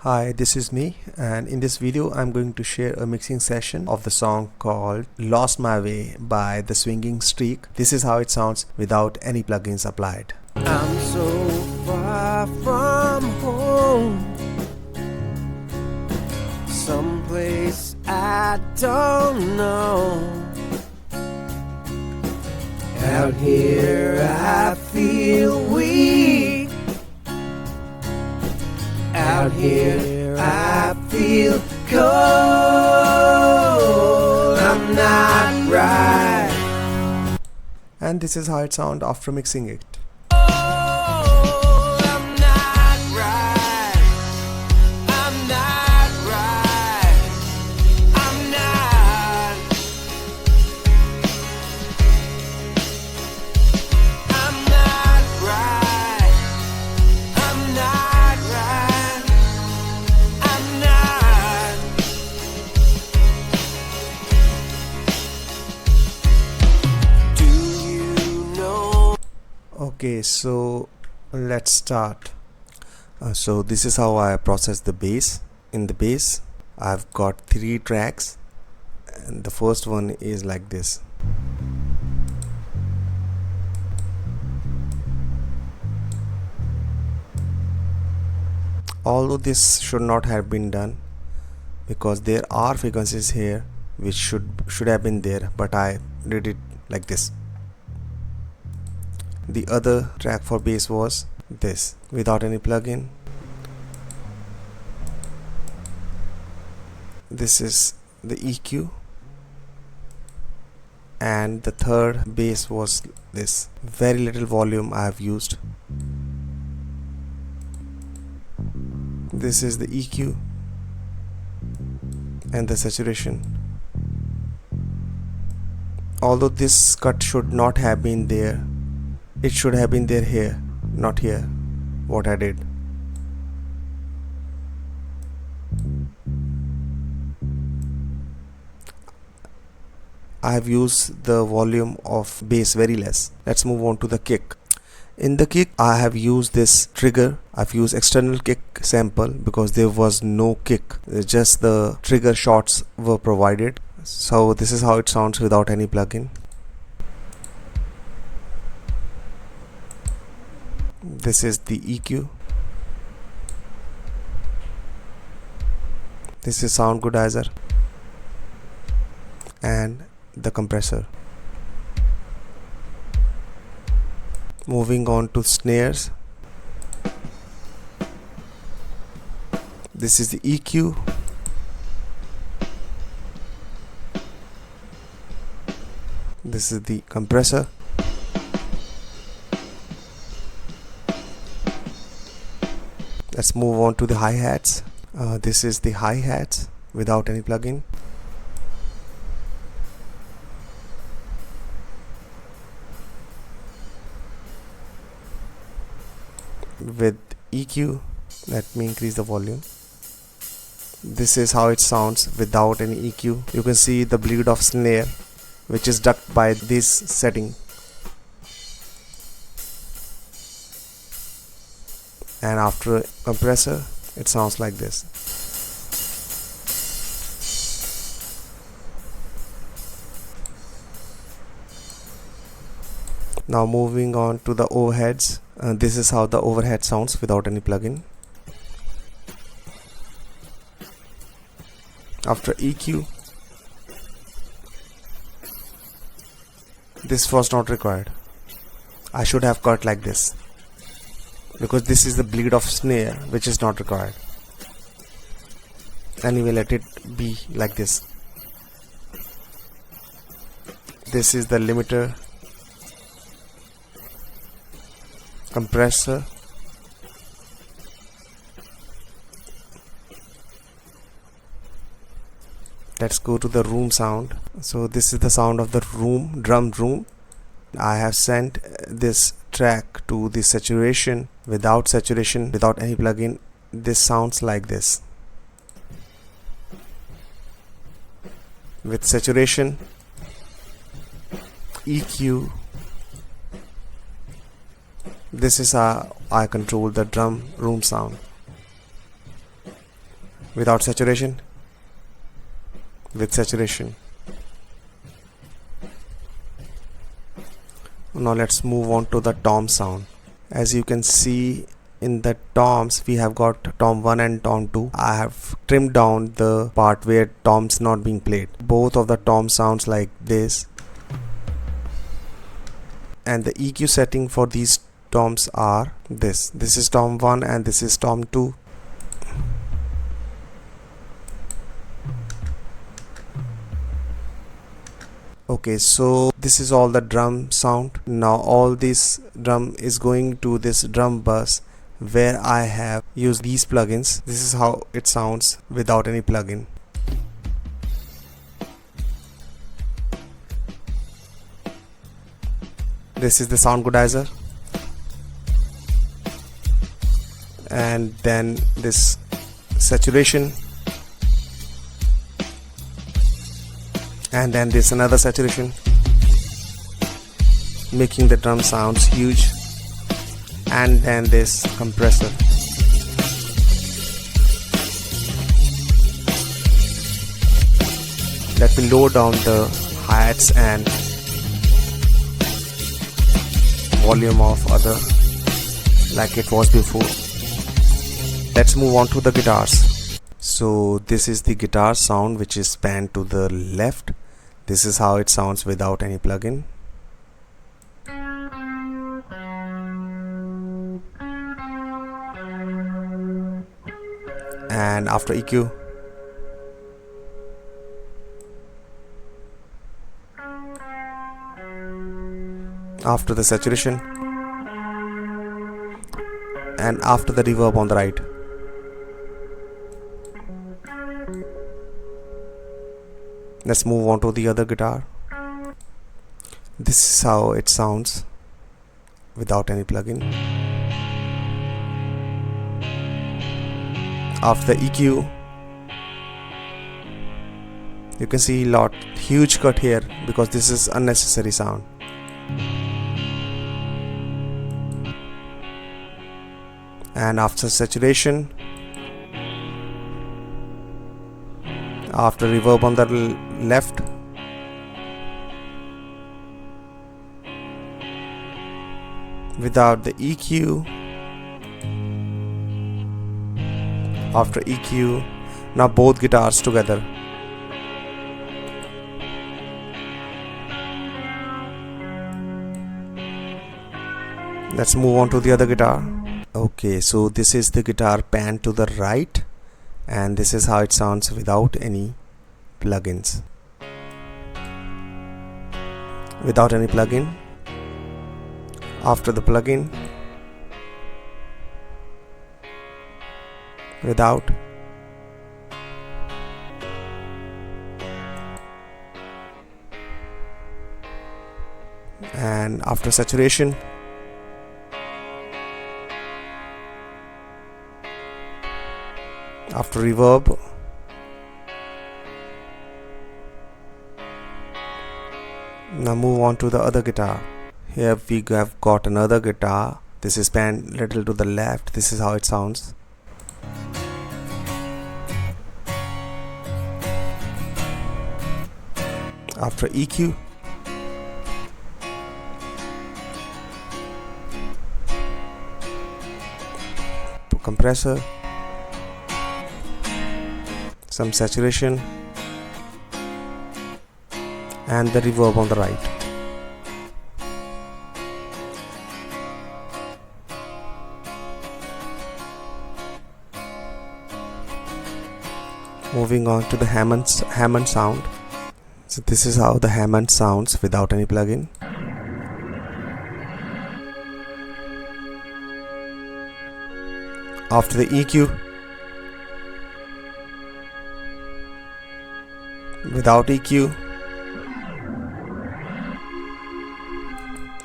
Hi, this is me, and in this video I'm going to share a mixing session of the song called Lost My Way by The Swinging Streak. This is how it sounds without any plugins applied. I'm so far from home, someplace I don't know. Out here I feel weak. Out here I feel cold. I'm not right. And this is how it sounds after mixing it. I'm not right. I'm not right. I'm not. I'm not right. I'm not right. I'm not. Do you know? Okay, so let's start. So this is how I process the bass. In the bass, I've got 3 tracks, and the first one is like this. Although this should not have been done because there are frequencies here which should have been there, but I did it like this. The other track for bass was this without any plugin. This is the EQ, and the third bass was this. Very little volume I have used. This is the EQ and the saturation. Although this cut should not have been there, it should have been there here, not here, what I did. I have used the volume of bass very less. Let's move on to the kick. In the kick, I have used this trigger. I've used external kick sample because there was no kick, just the trigger shots were provided. So this is how it sounds without any plugin. This is the EQ. This is sound goodizer and the compressor. Moving on to snares. This is the EQ. This is the compressor. Let's move on to the hi-hats. This is the hi-hats without any plugin. With EQ, let me increase the volume. This is how it sounds without any EQ. You can see the bleed of snare which is ducked by this setting, and after compressor it sounds like this. Now moving on to the overheads. This is how the overhead sounds without any plugin. After EQ, this was not required. I should have cut like this because this is the bleed of snare which is not required. Anyway, let it be like this. This is the limiter, compressor, let's go to the room sound. So this is the sound of the room, drum room. I have sent this track to the saturation. Without saturation, without any plugin, this sounds like this. With saturation, EQ, This is how I control the drum room sound. without saturation, with saturation. Now let's move on to the tom sound. As you can see in the toms, we have got tom 1 and tom 2. I have trimmed down the part where tom's not being played. Both of the tom sounds like this, and the EQ setting for these toms are this. This is tom 1 and this is tom 2. Okay, so this is all the drum sound. Now all this drum is going to this drum bus where I have used these plugins. This is how it sounds without any plugin. This is the Soundgoodizer, and then this saturation, and then this another saturation, making the drum sounds huge, and then this compressor. Let me lower down the hi-hats and volume of other like it was before. Let's move on to the guitars. So this is the guitar sound, which is panned to the left. This is how it sounds without any plugin. And after EQ, after the saturation, and after the reverb on the right. Let's move on to the other guitar. This is how it sounds without any plugin. After the EQ, you can see huge cut here because this is unnecessary sound. And after saturation, after reverb on the left, without the EQ, after EQ, now both guitars together. Let's move on to the other guitar. Okay, so this is the guitar pan to the right, and this is how it sounds without any plugins. Without any plugin. After the plugin, without, and after saturation, after reverb, now move on to the other guitar. Here we have got another guitar. This is panned little to the left. This is how it sounds. After EQ, compressor, some saturation, and the reverb on the right. Moving on to the Hammond sound. So this is how the Hammond sounds without any plugin. After the EQ, without EQ,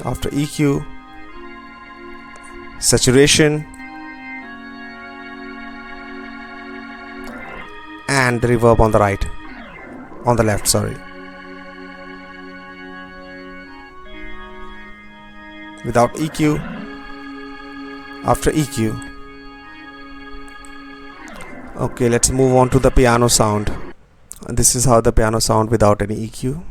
after EQ, saturation, and the reverb on the right, on the left, sorry. Without EQ, after EQ, Okay, let's move on to the piano sound. This is how the piano sound without any EQ.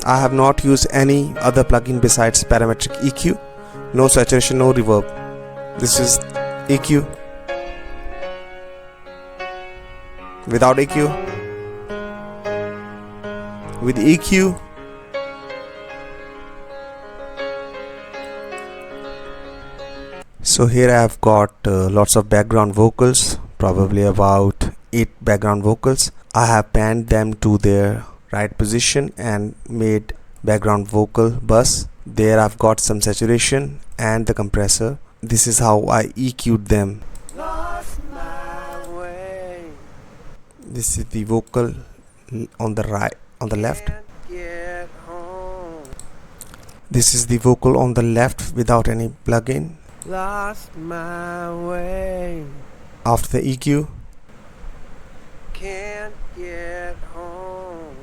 I have not used any other plugin besides parametric EQ. No saturation, no reverb. This is EQ. Without EQ. With EQ. So here I have got lots of background vocals, probably about 8 background vocals. I have panned them to their right position and made background vocal bus. There I've got some saturation and the compressor. This is how I EQ'd them. Lost my way. This is the vocal on the right, on the left. Can't get home. This is the vocal on the left without any plugin. Lost my way. After the EQ, Can't get home.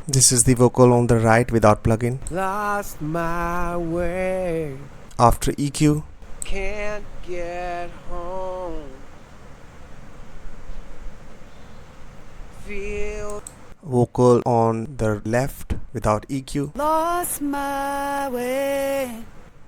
this is the vocal on the right without plugin. Lost my way. After EQ, Can't get home. Feel vocal on the left without EQ. lost my way.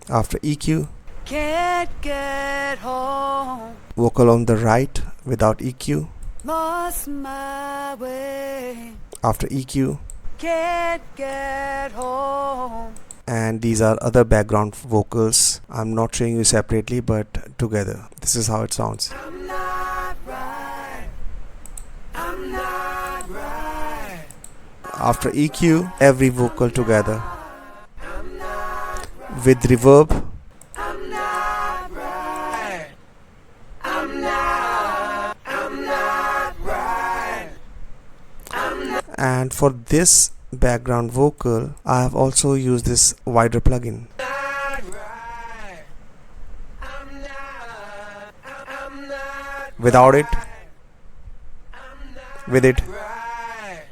After EQ, Can't get home. vocal on the right without EQ. Lost my way. After EQ, Can't get home. and these are other background vocals. I'm not showing you separately but together. This is how it sounds. I'm not right. I'm not right. After EQ, every vocal together. I'm not right. With reverb, I'm not right. I'm not. I'm not right. I'm not and for this background vocal I have also used this wider plugin. right. I'm not. I'm not Without it, with it, right.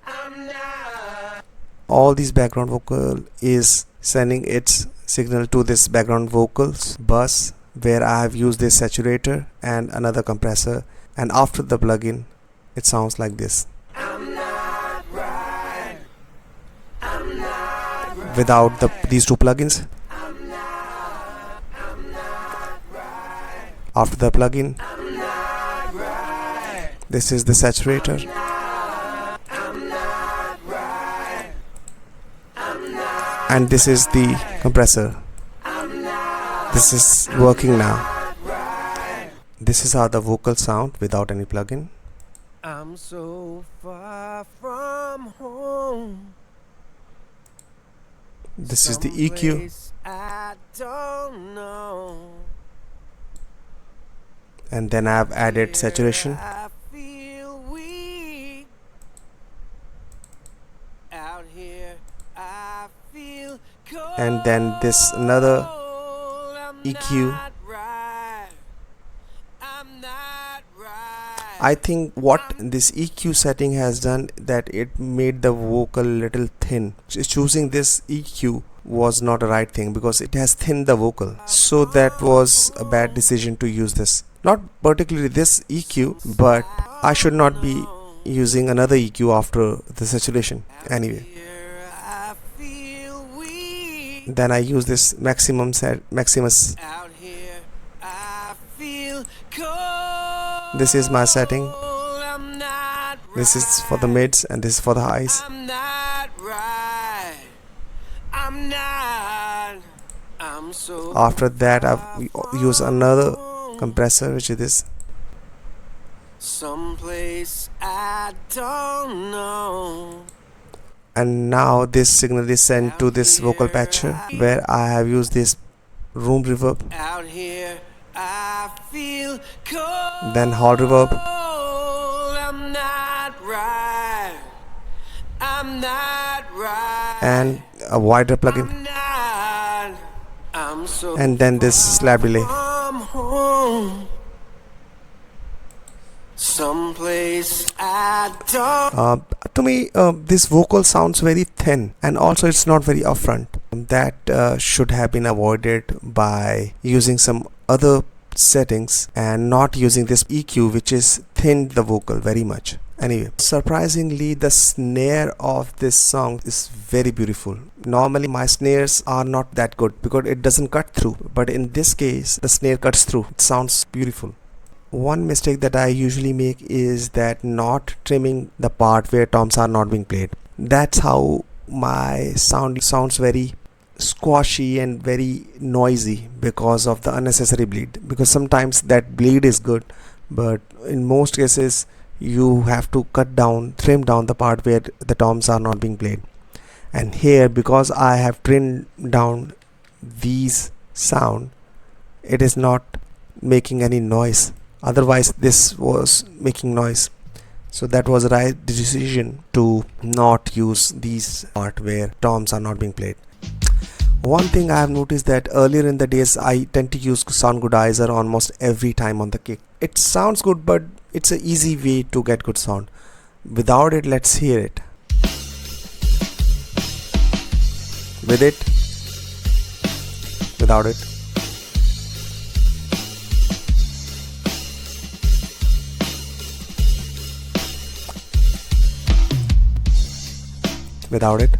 I'm not. all these background vocal is sending its signal to this background vocals bus where I have used this saturator and another compressor, and after the plugin it sounds like this. I'm not right. I'm not right. Without these two plugins, I'm not. I'm not right. after the plugin, I'm not right. this is the saturator, I'm not right. I'm not. and this is the compressor. I'm not This is working now. right. This is how the vocals sound without any plugin. I'm so far from home. This is the EQ, Someplace I don't know. and then I have added Here saturation. I feel weak. Out here I feel cold. And then this another I'm EQ. not right. I'm not right. I think what this EQ setting has done, that it made the vocal little thin. Choosing this EQ was not a right thing because it has thinned the vocal. So that was a bad decision to use this. Not particularly this EQ, but I should not be using another EQ after the saturation. Anyway, Here I feel weak. then I use this Maximus. Out here I feel cold. This is my setting. I'm not This is for the mids and this is for the highs. I'm not right. I'm not. I'm so After that I've used another compressor, which is this. someplace I don't know. And now this signal is sent to this vocal patcher where I have used this room reverb, Out here I feel cold. then hall reverb, I'm not right. I'm not right. and a wider plugin, I'm not. I'm so and then this slab delay. from home. someplace I don't. To me, this vocal sounds very thin, and also it's not very upfront. That should have been avoided by using some other settings and not using this EQ, which is thinned the vocal very much. Anyway, surprisingly, the snare of this song is very beautiful. Normally my snares are not that good because it doesn't cut through, but in this case the snare cuts through. It sounds beautiful. One mistake that I usually make is that not trimming the part where toms are not being played. That's how my sound sounds very squashy and very noisy because of the unnecessary bleed. Because sometimes that bleed is good, but in most cases you have to trim down the part where the toms are not being played. And here, because I have trimmed down these sound, it is not making any noise. Otherwise this was making noise. So that was the right decision to not use these part where toms are not being played. One thing I have noticed that earlier in the days I tend to use Sound Goodizer almost every time on the kick. It sounds good, but it's an easy way to get good sound. Without it, let's hear it. With it, without it. Without it.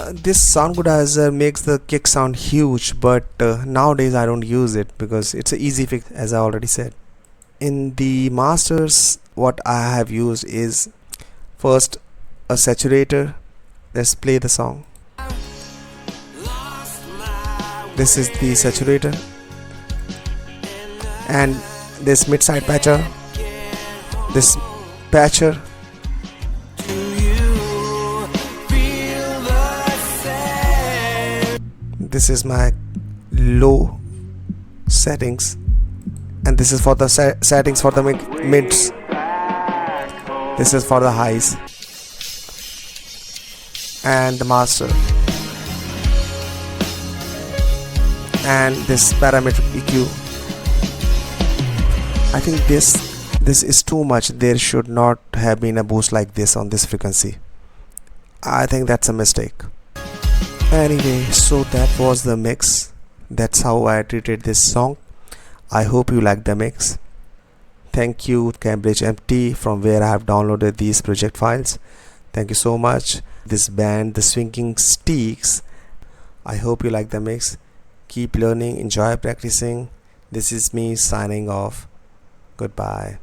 This Sound Goodizer makes the kick sound huge, but nowadays I don't use it because it's an easy fix, as I already said. In the masters, what I have used is first a saturator. Let's play the song. This is the saturator, and this mid-side patcher, this patcher. This is my low settings, and this is for the settings for the mids. This is for the highs, and the master, and this parametric EQ. I think this is too much. There should not have been a boost like this on this frequency. I think that's a mistake. Anyway, so that was the mix. That's how I treated this song. I hope you like the mix. Thank you, Cambridge MT, from where I have downloaded these project files. Thank you so much. This band, the Swinging Steaks. I hope you like the mix. Keep learning, enjoy practicing. This is me signing off. Goodbye.